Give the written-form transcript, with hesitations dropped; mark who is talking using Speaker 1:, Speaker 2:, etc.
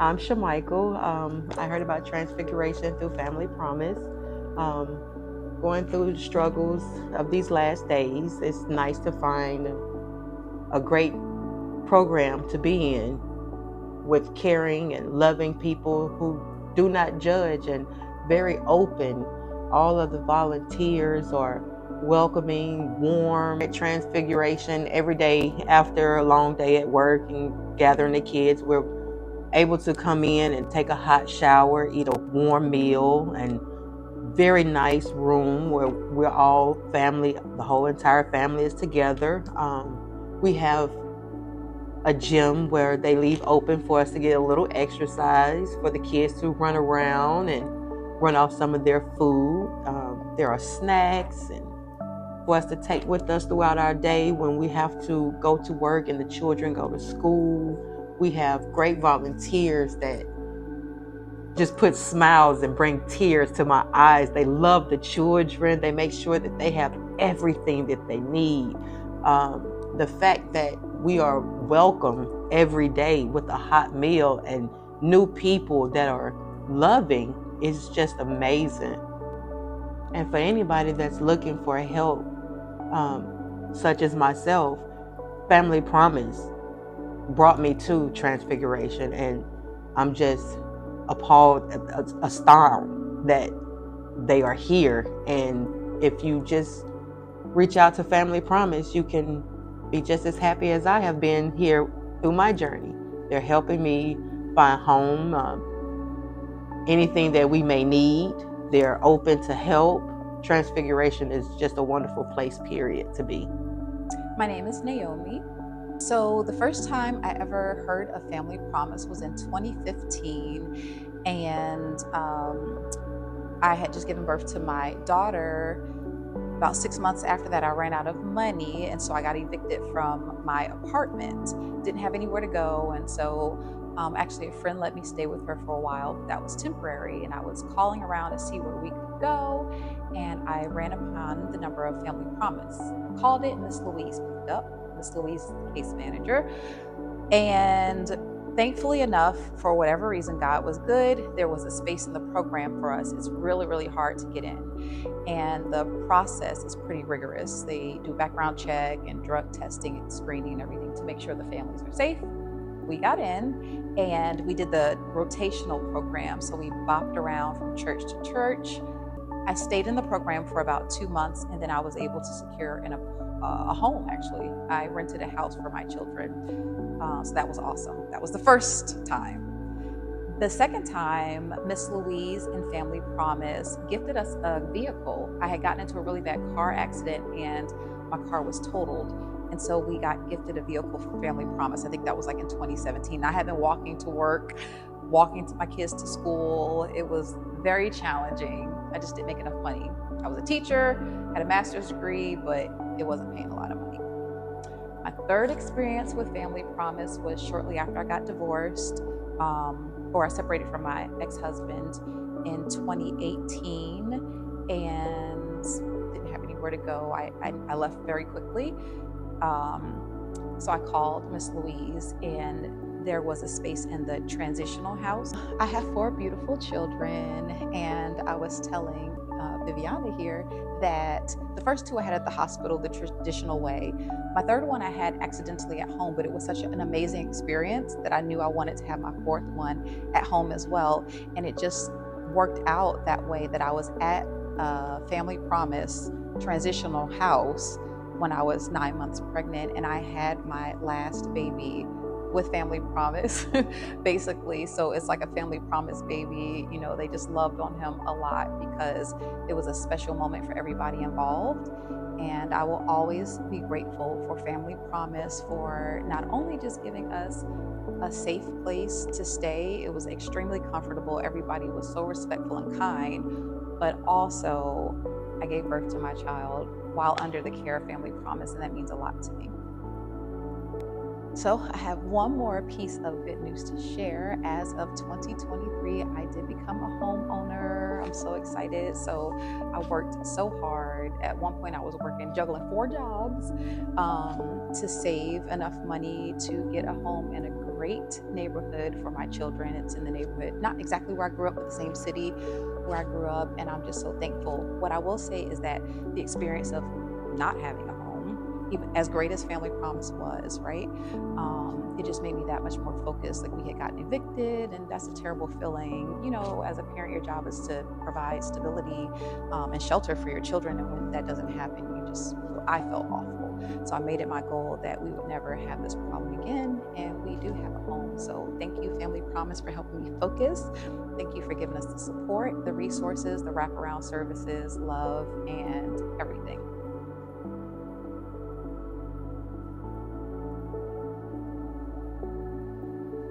Speaker 1: I'm Shamichael. I heard about Transfiguration through Family Promise. Um, Going through the struggles of these last days, it's nice to find a great program to be in with caring and loving people who do not judge and very open. All of the volunteers are welcoming, warm. At Transfiguration, every day after a long day at work and gathering the kids, we're able to come in and take a hot shower, eat a warm meal, and very nice room where we're all family, the whole entire family is together. We have a gym where they leave open for us to get a little exercise, for the kids to run around and run off some of their food. There are snacks and for us to take with us throughout our day when we have to go to work and the children go to school. We have great volunteers that just put smiles and bring tears to my eyes. They love the children. They make sure that they have everything that they need. The fact that we are welcome every day with a hot meal and new people that are loving is just amazing. And for anybody that's looking for help, such as myself, Family Promise brought me to Transfiguration, and I'm just appalled, astounded that they are here. And if you just reach out to Family Promise, you can be just as happy as I have been here through my journey. They're helping me find home, anything that we may need. They're open to help. Transfiguration is just a wonderful place, period, to be.
Speaker 2: My name is Naomi. So the first time I ever heard of Family Promise was in 2015, and I had just given birth to my daughter. About 6 months after that, I ran out of money, and so I got evicted from my apartment. Didn't have anywhere to go, and so actually a friend let me stay with her for a while. But that was temporary, and I was calling around to see where we could go, and I ran upon the number of Family Promise. I called it, and Miss Louise picked up. Miss Louise, case manager, and thankfully enough, for whatever reason, God was good. There was a space in the program for us. It's really, really hard to get in. And the process is pretty rigorous. They do background check and drug testing and screening and everything to make sure the families are safe. We got in and we did the rotational program. So we bopped around from church to church. I stayed in the program for about 2 months, and then I was able to secure a home, actually. I rented a house for my children. So that was awesome. That was the first time. The second time, Miss Louise and Family Promise gifted us a vehicle. I had gotten into a really bad car accident and my car was totaled. And so we got gifted a vehicle from Family Promise. I think that was like in 2017. I had been walking to work, walking to my kids to school. It was very challenging. I just didn't make enough money. I was a teacher, had a master's degree, but it wasn't paying a lot of money. My third experience with Family Promise was shortly after I got divorced, or I separated from my ex-husband in 2018 and didn't have anywhere to go. I left very quickly. So I called Miss Louise, and there was a space in the transitional house. I have 4 beautiful children, and I was telling Viviana here that the first 2 I had at the hospital the traditional way. My third one I had accidentally at home, but it was such an amazing experience that I knew I wanted to have my 4th one at home as well. And it just worked out that way that I was at Family Promise transitional house when I was 9 months pregnant, and I had my last baby with Family Promise, basically. So it's like a Family Promise baby. You know, they just loved on him a lot because it was a special moment for everybody involved. And I will always be grateful for Family Promise for not only just giving us a safe place to stay, it was extremely comfortable. Everybody was so respectful and kind, but also I gave birth to my child while under the care of Family Promise, and that means a lot to me. So, I have one more piece of good news to share. As of 2023, I did become a homeowner. I'm so excited. So, I worked so hard. At one point, I was working, juggling four jobs to save enough money to get a home in a great neighborhood for my children. It's in the neighborhood, not exactly where I grew up, but the same city where I grew up. And I'm just so thankful. What I will say is that the experience of not having a home, even as great as Family Promise was, right? It just made me that much more focused. Like we had gotten evicted, and that's a terrible feeling. You know, as a parent, your job is to provide stability and shelter for your children. And when that doesn't happen, I felt awful. So I made it my goal that we would never have this problem again. And we do have a home. So thank you, Family Promise, for helping me focus. Thank you for giving us the support, the resources, the wraparound services, love, and everything.